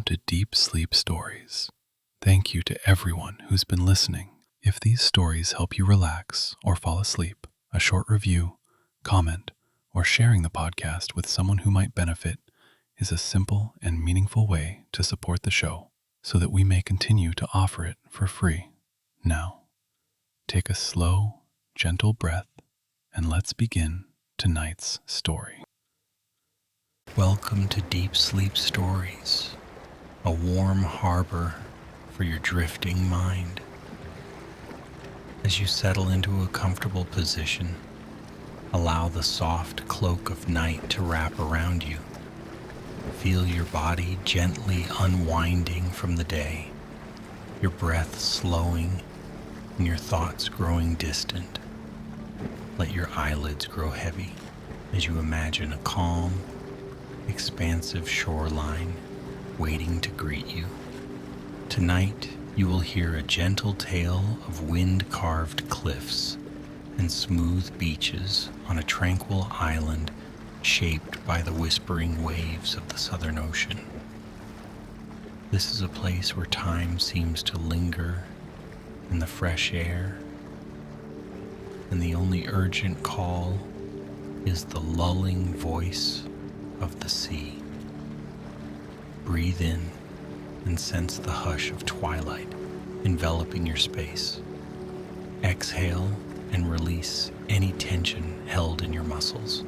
to Deep Sleep Stories. Thank you to everyone who's been listening. If these stories help you relax or fall asleep, a short review, comment, or sharing the podcast with someone who might benefit is a simple and meaningful way to support the show so that we may continue to offer it for free. Now, take a slow, gentle breath and let's begin tonight's story. Welcome to Deep Sleep Stories, a warm harbor for your drifting mind. As you settle into a comfortable position, allow the soft cloak of night to wrap around you. Feel your body gently unwinding from the day, your breath slowing and your thoughts growing distant. Let your eyelids grow heavy as you imagine a calm, expansive shoreline waiting to greet you. Tonight, you will hear a gentle tale of wind-carved cliffs and smooth beaches on a tranquil island shaped by the whispering waves of the Southern Ocean. This is a place where time seems to linger in the fresh air, and the only urgent call is the lulling voice of the sea. Breathe in and sense the hush of twilight enveloping your space. Exhale and release any tension held in your muscles.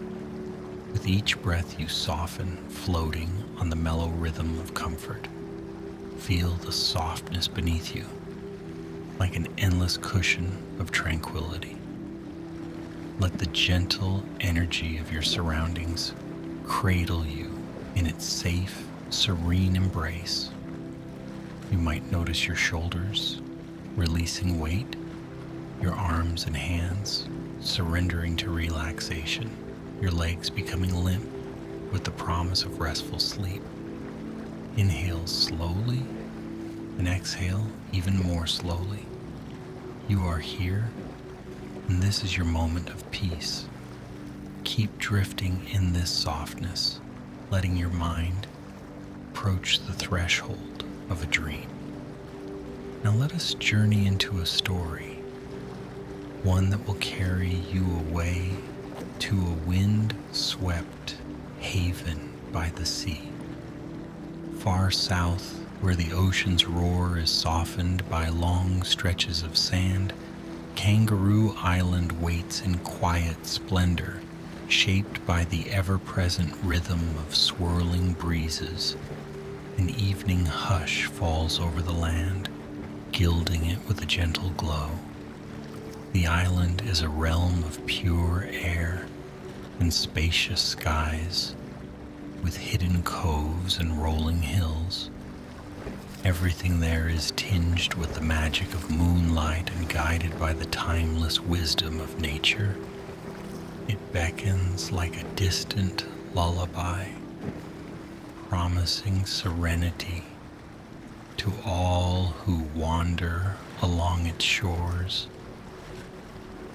With each breath you soften, floating on the mellow rhythm of comfort. Feel the softness beneath you, like an endless cushion of tranquility. Let the gentle energy of your surroundings cradle you in its safe, serene embrace. You might notice your shoulders releasing weight, your arms and hands surrendering to relaxation, your legs becoming limp with the promise of restful sleep. Inhale slowly and exhale even more slowly. You are here, and this is your moment of peace. Keep drifting in this softness, letting your mind approach the threshold of a dream. Now let us journey into a story, one that will carry you away to a wind-swept haven by the sea. Far south, where the ocean's roar is softened by long stretches of sand, Kangaroo Island waits in quiet splendor, shaped by the ever-present rhythm of swirling breezes. An evening hush falls over the land, gilding it with a gentle glow. The island is a realm of pure air and spacious skies, with hidden coves and rolling hills. Everything there is tinged with the magic of moonlight and guided by the timeless wisdom of nature. It beckons like a distant lullaby, promising serenity to all who wander along its shores.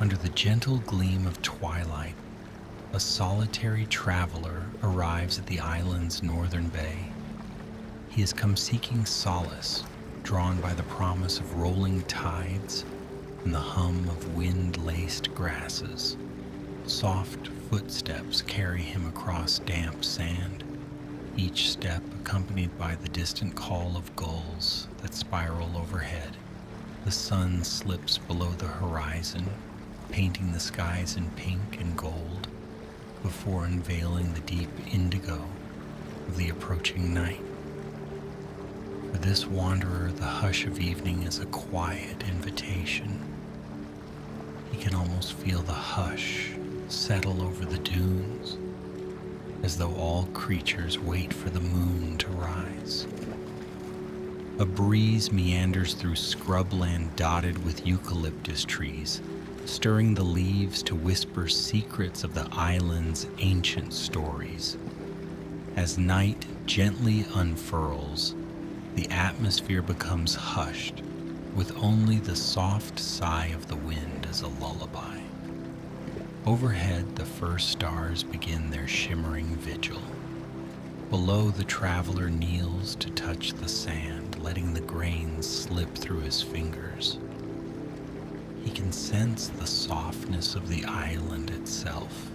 Under the gentle gleam of twilight, a solitary traveler arrives at the island's northern bay. He has come seeking solace, drawn by the promise of rolling tides and the hum of wind-laced grasses. Soft footsteps carry him across damp sand, each step accompanied by the distant call of gulls that spiral overhead. The sun slips below the horizon, painting the skies in pink and gold, before unveiling the deep indigo of the approaching night. For this wanderer, the hush of evening is a quiet invitation. He can almost feel the hush settle over the dunes, as though all creatures wait for the moon to rise. A breeze meanders through scrubland dotted with eucalyptus trees, stirring the leaves to whisper secrets of the island's ancient stories. As night gently unfurls, the atmosphere becomes hushed, with only the soft sigh of the wind as a lullaby. Overhead, the first stars begin their shimmering vigil. Below, the traveler kneels to touch the sand, letting the grains slip through his fingers. He can sense the softness of the island itself,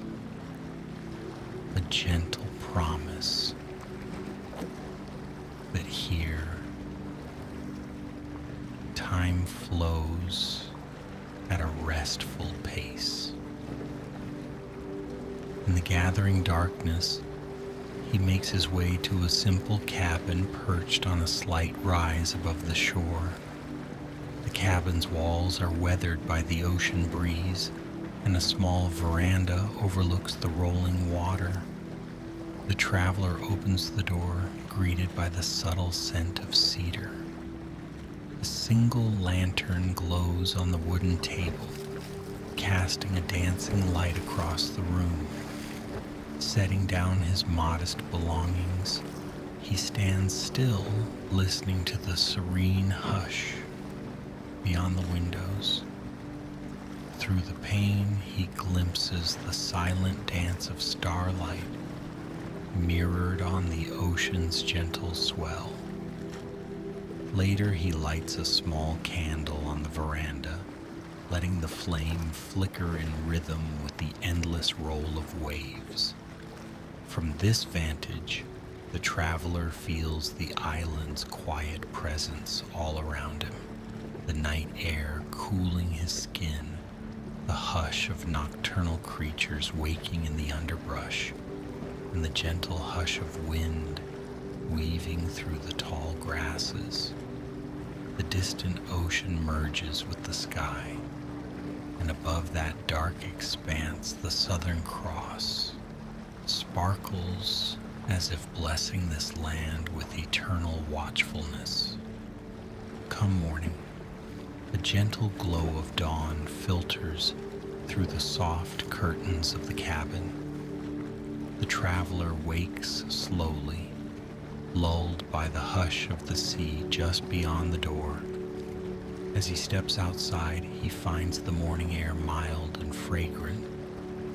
a gentle promise that here time flows at a restful pace. In the gathering darkness, he makes his way to a simple cabin perched on a slight rise above the shore. The cabin's walls are weathered by the ocean breeze, and a small veranda overlooks the rolling water. The traveler opens the door, greeted by the subtle scent of cedar. A single lantern glows on the wooden table, casting a dancing light across the room. Setting down his modest belongings, he stands still, listening to the serene hush beyond the windows. Through the pane, he glimpses the silent dance of starlight, mirrored on the ocean's gentle swell. Later, he lights a small candle on the veranda, letting the flame flicker in rhythm with the endless roll of waves. From this vantage, the traveler feels the island's quiet presence all around him, the night air cooling his skin, the hush of nocturnal creatures waking in the underbrush, and the gentle hush of wind weaving through the tall grasses. The distant ocean merges with the sky, and above that dark expanse, the Southern Cross sparkles as if blessing this land with eternal watchfulness. Come morning, a gentle glow of dawn filters through the soft curtains of the cabin. The traveler wakes slowly, lulled by the hush of the sea just beyond the door. As he steps outside, he finds the morning air mild and fragrant,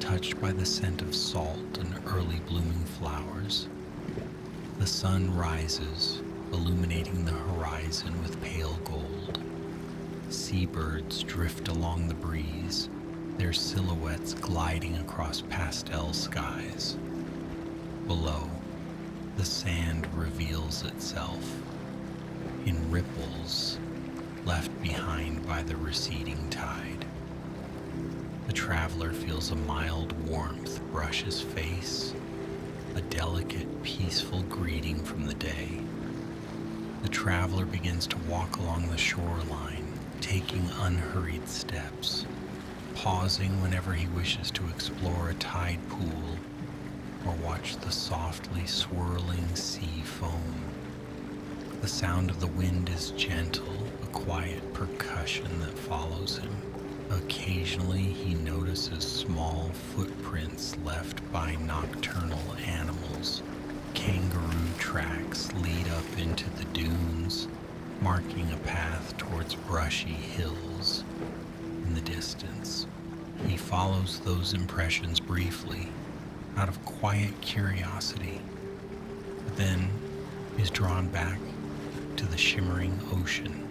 touched by the scent of salt and early blooming flowers. The sun rises, illuminating the horizon with pale gold. Seabirds drift along the breeze, their silhouettes gliding across pastel skies. Below, the sand reveals itself in ripples left behind by the receding tide. The traveler feels a mild warmth brush his face, a delicate, peaceful greeting from the day. The traveler begins to walk along the shoreline, taking unhurried steps, pausing whenever he wishes to explore a tide pool or watch the softly swirling sea foam. The sound of the wind is gentle, a quiet percussion that follows him. Occasionally, he notices small footprints left by nocturnal animals. Kangaroo tracks lead up into the dunes, marking a path towards brushy hills. In the distance, he follows those impressions briefly, out of quiet curiosity, but then is drawn back to the shimmering ocean.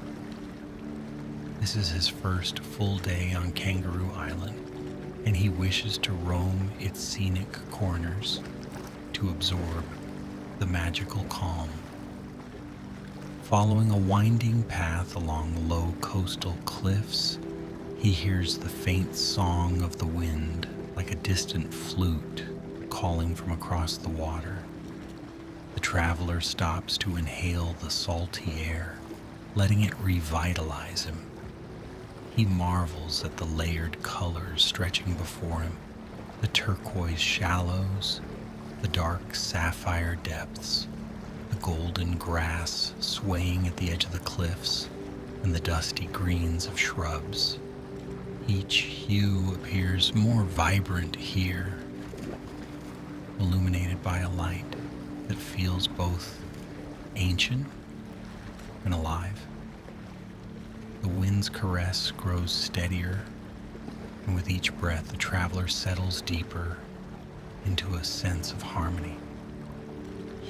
This is his first full day on Kangaroo Island, and he wishes to roam its scenic corners to absorb the magical calm. Following a winding path along low coastal cliffs, he hears the faint song of the wind, like a distant flute calling from across the water. The traveler stops to inhale the salty air, letting it revitalize him. He marvels at the layered colors stretching before him, the turquoise shallows, the dark sapphire depths, the golden grass swaying at the edge of the cliffs, and the dusty greens of shrubs. Each hue appears more vibrant here, illuminated by a light that feels both ancient and alive. The wind's caress grows steadier, and with each breath, the traveler settles deeper into a sense of harmony.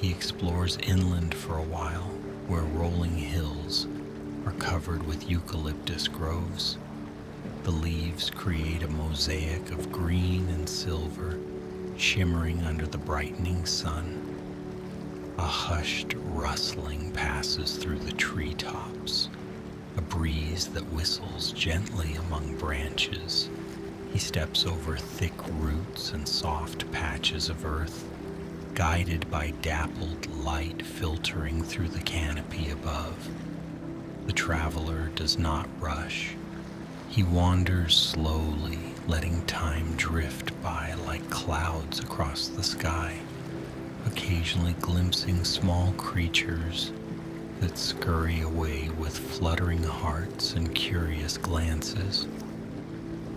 He explores inland for a while, where rolling hills are covered with eucalyptus groves. The leaves create a mosaic of green and silver, shimmering under the brightening sun. A hushed rustling passes through the treetops, a breeze that whistles gently among branches. He steps over thick roots and soft patches of earth, guided by dappled light filtering through the canopy above. The traveler does not rush. He wanders slowly, letting time drift by like clouds across the sky, occasionally glimpsing small creatures that scurry away with fluttering hearts and curious glances.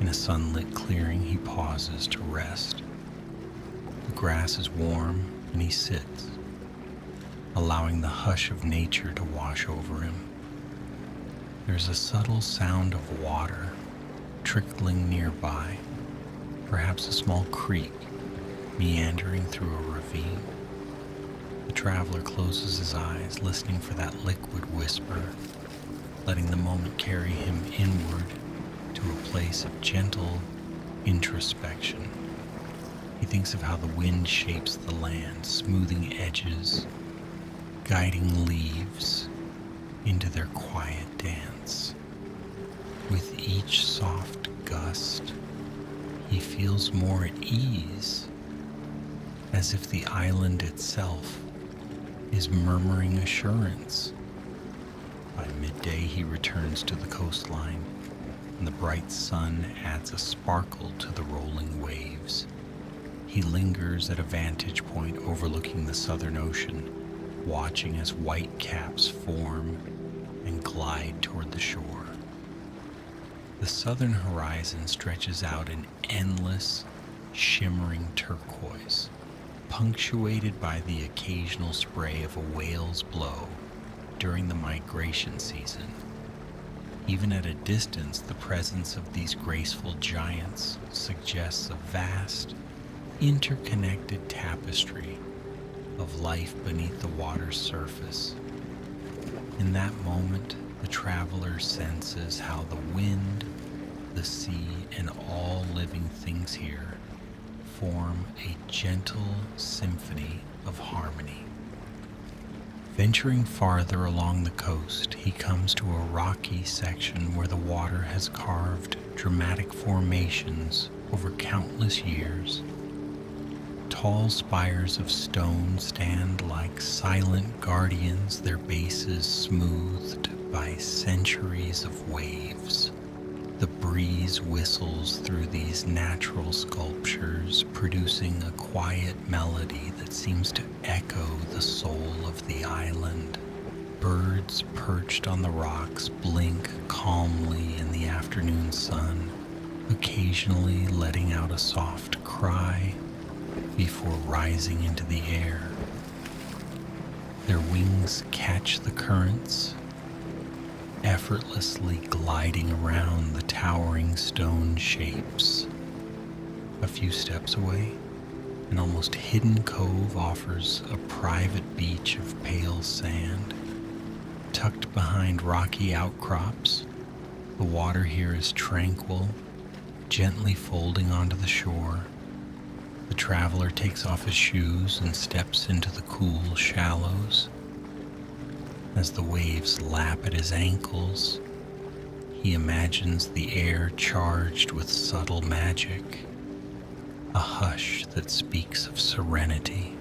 In a sunlit clearing, he pauses to rest. The grass is warm, and he sits, allowing the hush of nature to wash over him. There's a subtle sound of water trickling nearby, perhaps a small creek meandering through a ravine. The traveler closes his eyes, listening for that liquid whisper, letting the moment carry him inward to a place of gentle introspection. He thinks of how the wind shapes the land, smoothing edges, guiding leaves into their quiet dance. With each soft gust, he feels more at ease, as if the island itself is murmuring assurance. By midday, he returns to the coastline, and the bright sun adds a sparkle to the rolling waves. He lingers at a vantage point overlooking the southern ocean, watching as white caps form and glide toward the shore. The southern horizon stretches out in endless, shimmering turquoise, punctuated by the occasional spray of a whale's blow during the migration season. Even at a distance, the presence of these graceful giants suggests a vast, interconnected tapestry of life beneath the water's surface. In that moment, the traveler senses how the wind, the sea, and all living things here form a gentle symphony of harmony. Venturing farther along the coast, he comes to a rocky section where the water has carved dramatic formations over countless years. Tall spires of stone stand like silent guardians, their bases smoothed by centuries of waves. The breeze whistles through these natural sculptures, producing a quiet melody that seems to echo the soul of the island. Birds perched on the rocks blink calmly in the afternoon sun, occasionally letting out a soft cry before rising into the air. Their wings catch the currents, effortlessly gliding around the towering stone shapes. A few steps away, an almost hidden cove offers a private beach of pale sand. Tucked behind rocky outcrops, the water here is tranquil, gently folding onto the shore. The traveler takes off his shoes and steps into the cool shallows. As the waves lap at his ankles, he imagines the air charged with subtle magic, a hush that speaks of serenity.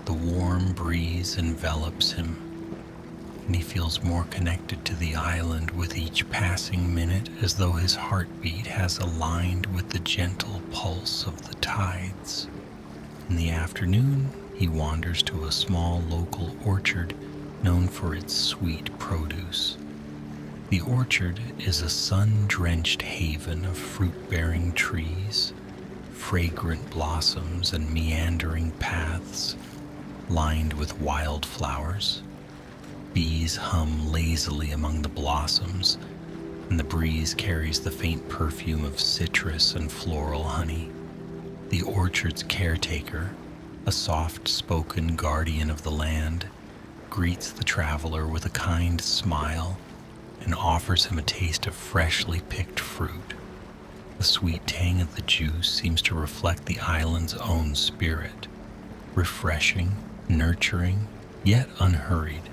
The warm breeze envelops him, and he feels more connected to the island with each passing minute, as though his heartbeat has aligned with the gentle pulse of the tides. In the afternoon, he wanders to a small local orchard known for its sweet produce. The orchard is a sun-drenched haven of fruit-bearing trees, fragrant blossoms, and meandering paths lined with wildflowers. Bees hum lazily among the blossoms, and the breeze carries the faint perfume of citrus and floral honey. The orchard's caretaker, a soft-spoken guardian of the land, greets the traveler with a kind smile and offers him a taste of freshly picked fruit. The sweet tang of the juice seems to reflect the island's own spirit, refreshing, nurturing, yet unhurried.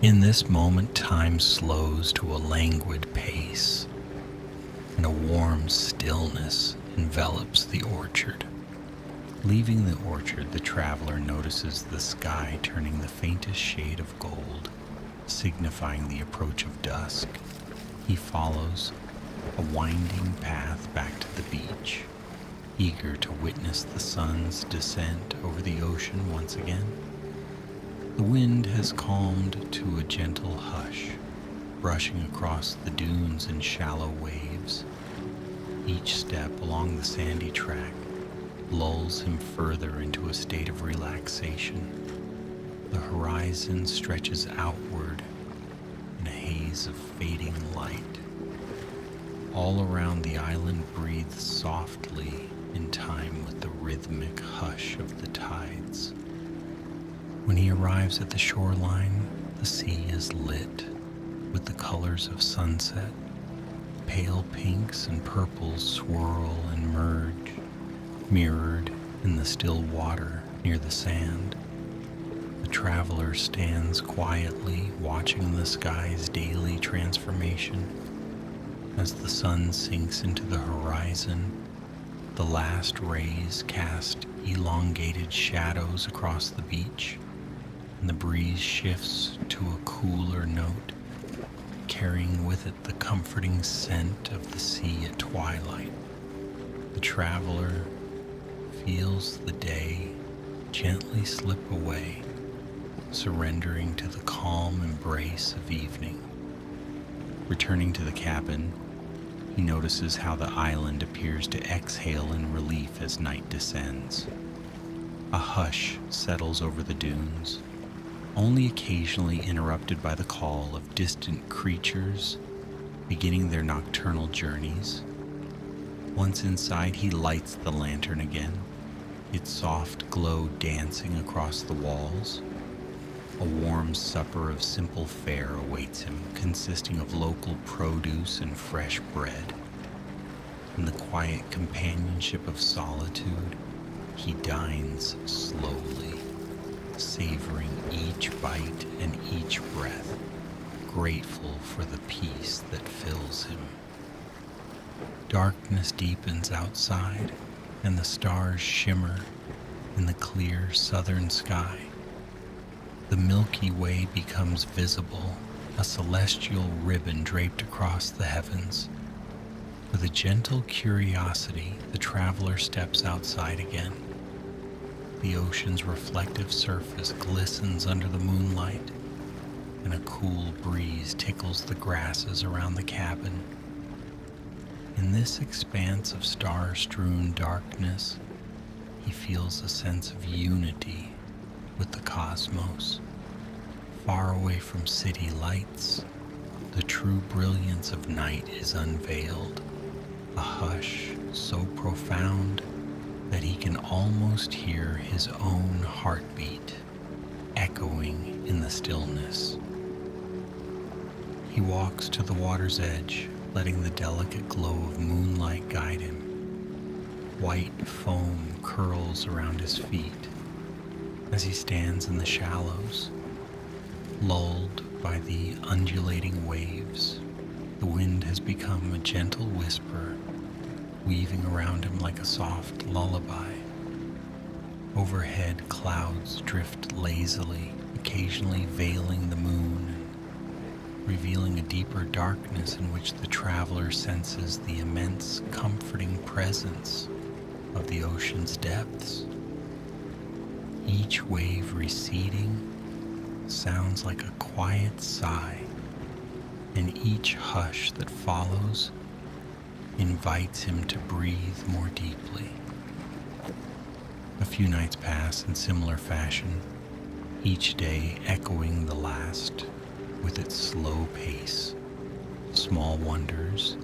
In this moment, time slows to a languid pace, and a warm stillness envelops the orchard. Leaving the orchard, the traveler notices the sky turning the faintest shade of gold, signifying the approach of dusk. He follows a winding path back to the beach, eager to witness the sun's descent over the ocean once again. The wind has calmed to a gentle hush, brushing across the dunes in shallow waves. Each step along the sandy track lulls him further into a state of relaxation. The horizon stretches outward in a haze of fading light. All around the island breathes softly in time with the rhythmic hush of the tides. When he arrives at the shoreline, the sea is lit with the colors of sunset. Pale pinks and purples swirl and merge, mirrored in the still water near the sand. The traveler stands quietly watching the sky's daily transformation. As the sun sinks into the horizon, the last rays cast elongated shadows across the beach, and the breeze shifts to a cooler note, carrying with it the comforting scent of the sea at twilight. The traveler feels the day gently slip away, surrendering to the calm embrace of evening. Returning to the cabin, he notices how the island appears to exhale in relief as night descends. A hush settles over the dunes, only occasionally interrupted by the call of distant creatures beginning their nocturnal journeys. Once inside, he lights the lantern again, its soft glow dancing across the walls. A warm supper of simple fare awaits him, consisting of local produce and fresh bread. In the quiet companionship of solitude, he dines slowly, savoring each bite and each breath, grateful for the peace that fills him. Darkness deepens outside, and the stars shimmer in the clear southern sky. The Milky Way becomes visible, a celestial ribbon draped across the heavens. With a gentle curiosity, the traveler steps outside again. The ocean's reflective surface glistens under the moonlight, and a cool breeze tickles the grasses around the cabin. In this expanse of star-strewn darkness, he feels a sense of unity with the cosmos. Far away from city lights, the true brilliance of night is unveiled, a hush so profound that he can almost hear his own heartbeat echoing in the stillness. He walks to the water's edge, letting the delicate glow of moonlight guide him. White foam curls around his feet as he stands in the shallows. Lulled by the undulating waves, the wind has become a gentle whisper, weaving around him like a soft lullaby. Overhead, clouds drift lazily, occasionally veiling the moon and revealing a deeper darkness in which the traveler senses the immense, comforting presence of the ocean's depths. Each wave receding sounds like a quiet sigh, and each hush that follows invites him to breathe more deeply. A few nights pass in similar fashion, each day echoing the last with its slow pace, small wonders,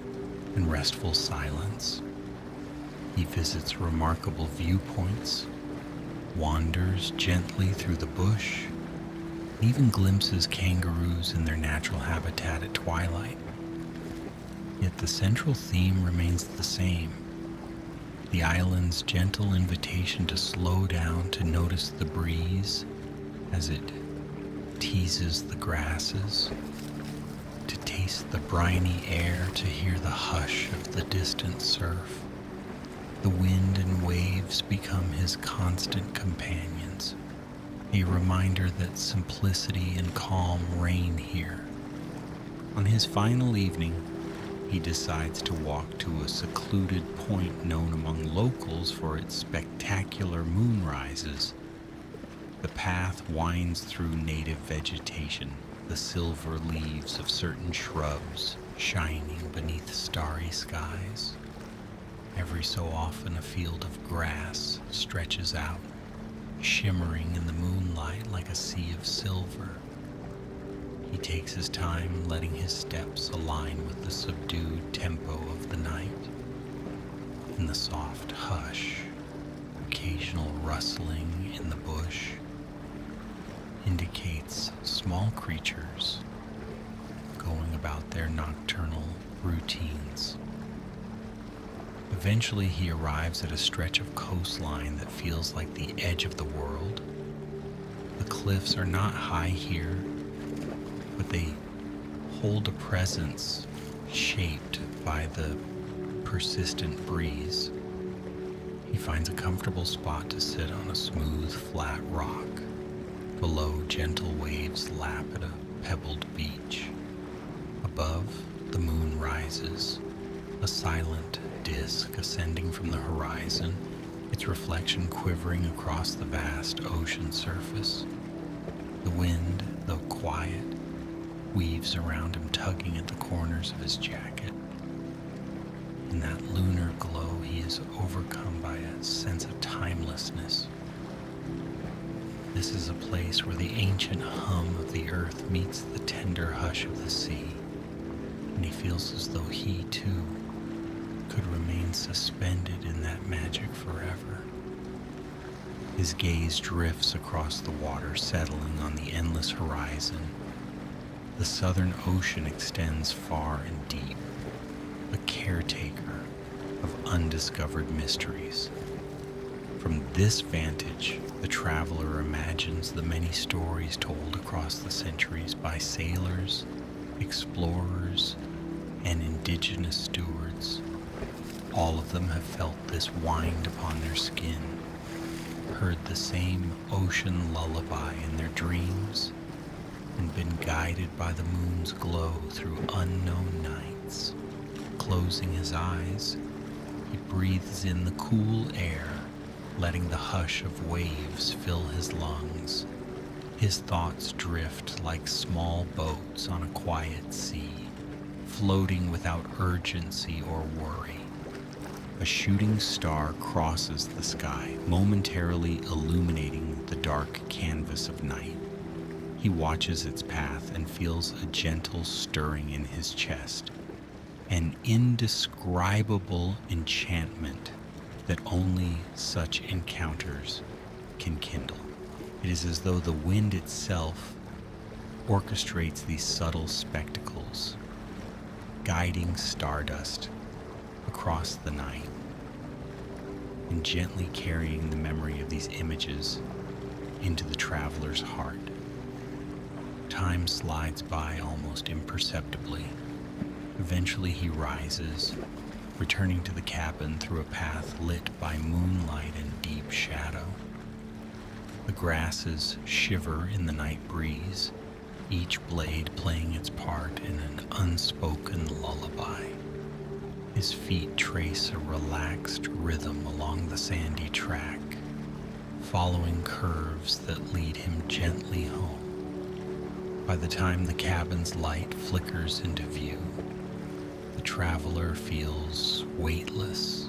and restful silence. He visits remarkable viewpoints, wanders gently through the bush, and even glimpses kangaroos in their natural habitat at twilight. Yet the central theme remains the same: the island's gentle invitation to slow down, to notice the breeze as it teases the grasses, to taste the briny air, to hear the hush of the distant surf. The wind and waves become his constant companions, a reminder that simplicity and calm reign here. On his final evening, he decides to walk to a secluded point known among locals for its spectacular moonrises. The path winds through native vegetation, the silver leaves of certain shrubs shining beneath starry skies. Every so often a field of grass stretches out, shimmering in the moonlight like a sea of silver. He takes his time, letting his steps align with the subdued tempo of the night. In the soft hush, occasional rustling in the bush indicates small creatures going about their nocturnal routines. Eventually he arrives at a stretch of coastline that feels like the edge of the world. The cliffs are not high here, but they hold a presence shaped by the persistent breeze. He finds a comfortable spot to sit on a smooth, flat rock. Below, gentle waves lap at a pebbled beach. Above, the moon rises, a silent disk ascending from the horizon, its reflection quivering across the vast ocean surface. The wind, though quiet, weaves around him, tugging at the corners of his jacket. In that lunar glow, he is overcome by a sense of timelessness. This is a place where the ancient hum of the earth meets the tender hush of the sea, and he feels as though he, too, could remain suspended in that magic forever. His gaze drifts across the water, settling on the endless horizon. The southern ocean extends far and deep, a caretaker of undiscovered mysteries. From this vantage, the traveler imagines the many stories told across the centuries by sailors, explorers, and indigenous stewards. All of them have felt this wind upon their skin, heard the same ocean lullaby in their dreams, and been guided by the moon's glow through unknown nights. Closing his eyes, he breathes in the cool air, letting the hush of waves fill his lungs. His thoughts drift like small boats on a quiet sea, floating without urgency or worry. A shooting star crosses the sky, momentarily illuminating the dark canvas of night. He watches its path and feels a gentle stirring in his chest, an indescribable enchantment that only such encounters can kindle. It is as though the wind itself orchestrates these subtle spectacles, guiding stardust across the night and gently carrying the memory of these images into the traveler's heart. Time slides by almost imperceptibly. Eventually he rises, returning to the cabin through a path lit by moonlight and deep shadow. The grasses shiver in the night breeze, each blade playing its part in an unspoken lullaby. His feet trace a relaxed rhythm along the sandy track, following curves that lead him gently home. By the time the cabin's light flickers into view, the traveler feels weightless,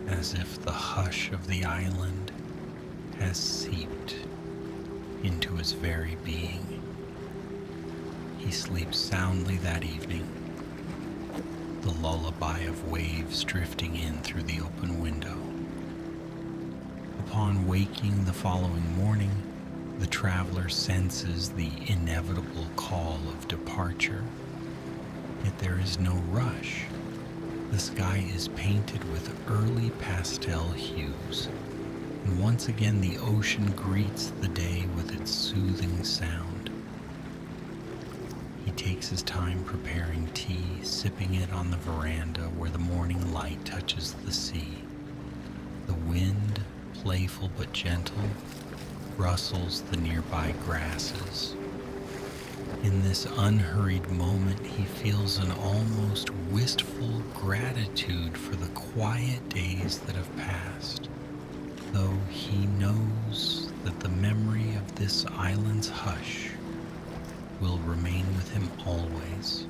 as if the hush of the island has seeped into his very being. He sleeps soundly that evening, the lullaby of waves drifting in through the open window. The Upon waking the following morning, the traveler senses the inevitable call of departure. Yet there is no rush. The sky is painted with early pastel hues, and once again the ocean greets the day with its soothing sound. He takes his time preparing tea, sipping it on the veranda where the morning light touches the sea. The wind, playful but gentle, rustles the nearby grasses. In this unhurried moment, he feels an almost wistful gratitude for the quiet days that have passed, though he knows that the memory of this island's hush will remain with him always.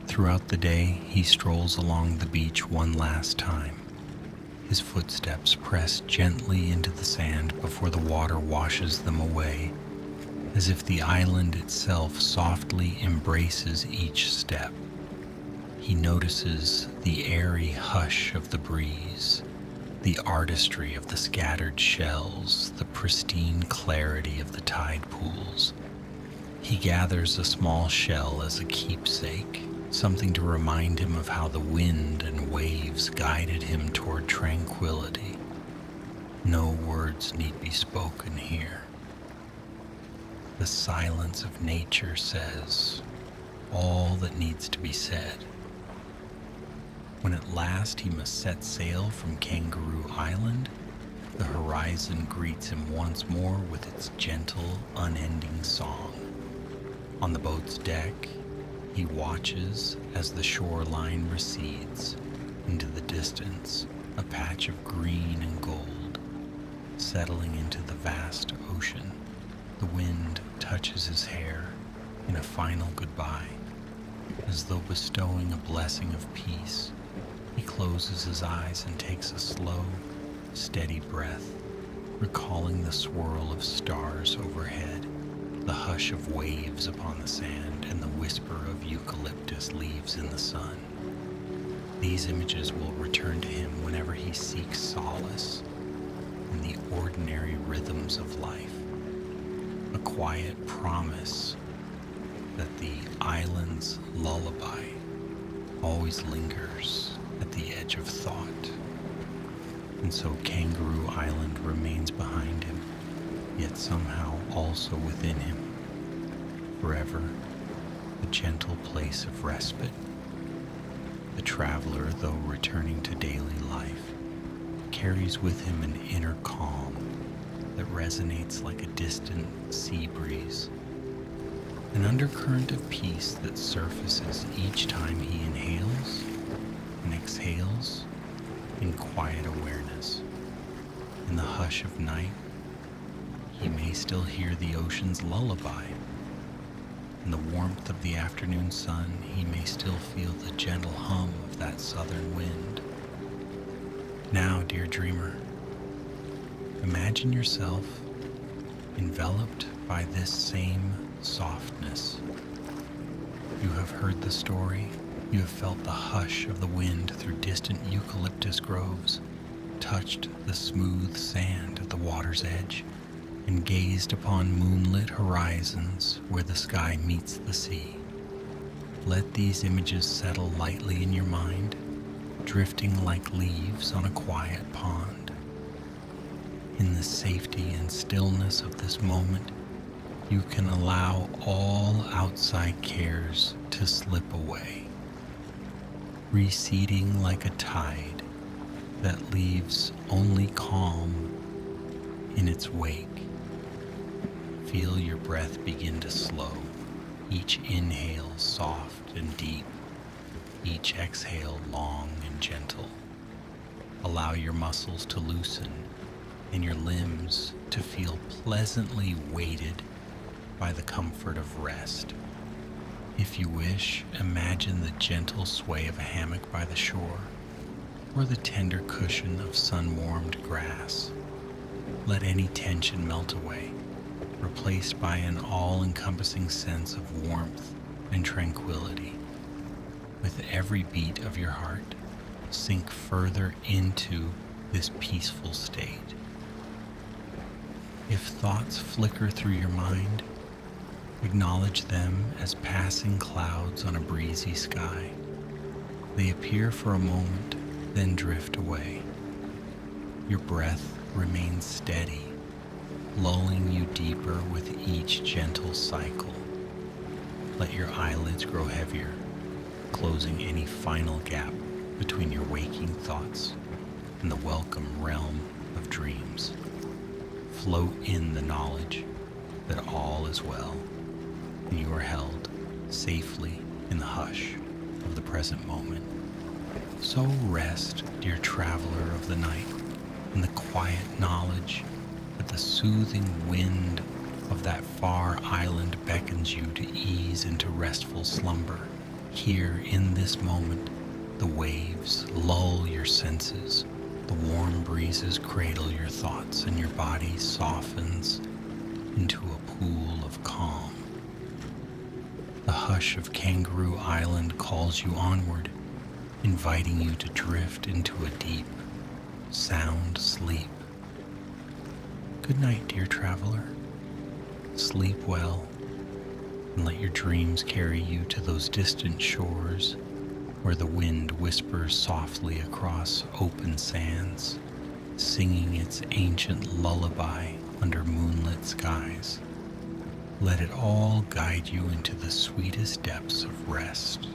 Throughout the day, he strolls along the beach one last time. His footsteps press gently into the sand before the water washes them away, as if the island itself softly embraces each step. He notices the airy hush of the breeze, the artistry of the scattered shells, the pristine clarity of the tide pools. He gathers a small shell as a keepsake, something to remind him of how the wind and waves guided him toward tranquility. No words need be spoken here. The silence of nature says all that needs to be said. When at last he must set sail from Kangaroo Island, the horizon greets him once more with its gentle, unending song. On the boat's deck, he watches as the shoreline recedes. Into the distance, a patch of green and gold, settling into the vast ocean. The wind touches his hair in a final goodbye. As though bestowing a blessing of peace, he closes his eyes and takes a slow, steady breath, recalling the swirl of stars overhead, the hush of waves upon the sand, and the whisper of eucalyptus leaves in the sun. These images will return to him whenever he seeks solace in the ordinary rhythms of life, a quiet promise that the island's lullaby always lingers at the edge of thought. And so Kangaroo Island remains behind him, yet somehow also within him, forever a gentle place of respite. The traveler, though returning to daily life, carries with him an inner calm that resonates like a distant sea breeze, an undercurrent of peace that surfaces each time he inhales and exhales in quiet awareness. In the hush of night, he may still hear the ocean's lullaby. In the warmth of the afternoon sun, he may still feel the gentle hum of that southern wind. Now, dear dreamer, imagine yourself enveloped by this same softness. You have heard the story. You have felt the hush of the wind through distant eucalyptus groves, touched the smooth sand at the water's edge, and gazed upon moonlit horizons where the sky meets the sea. Let these images settle lightly in your mind, drifting like leaves on a quiet pond. In the safety and stillness of this moment, you can allow all outside cares to slip away, receding like a tide that leaves only calm in its wake. Feel your breath begin to slow, each inhale soft and deep, each exhale long and gentle. Allow your muscles to loosen and your limbs to feel pleasantly weighted by the comfort of rest. If you wish, imagine the gentle sway of a hammock by the shore, or the tender cushion of sun-warmed grass. Let any tension melt away, replaced by an all-encompassing sense of warmth and tranquility. With every beat of your heart, sink further into this peaceful state. If thoughts flicker through your mind, acknowledge them as passing clouds on a breezy sky. They appear for a moment, then drift away. Your breath remains steady, lulling you deeper with each gentle cycle. Let your eyelids grow heavier, closing any final gap between your waking thoughts and the welcome realm of dreams. Float in the knowledge that all is well, and you are held safely in the hush of the present moment. So rest, dear traveler of the night, in the quiet knowledge that the soothing wind of that far island beckons you to ease into restful slumber. Here in this moment, the waves lull your senses, the warm breezes cradle your thoughts, and your body softens into a pool of calm. The hush of Kangaroo Island calls you onward, inviting you to drift into a deep, sound sleep. Good night, dear traveler. Sleep well, and let your dreams carry you to those distant shores where the wind whispers softly across open sands, singing its ancient lullaby under moonlit skies. Let it all guide you into the sweetest depths of rest,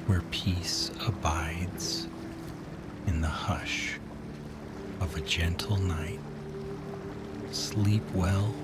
where peace abides in the hush of a gentle night. Sleep well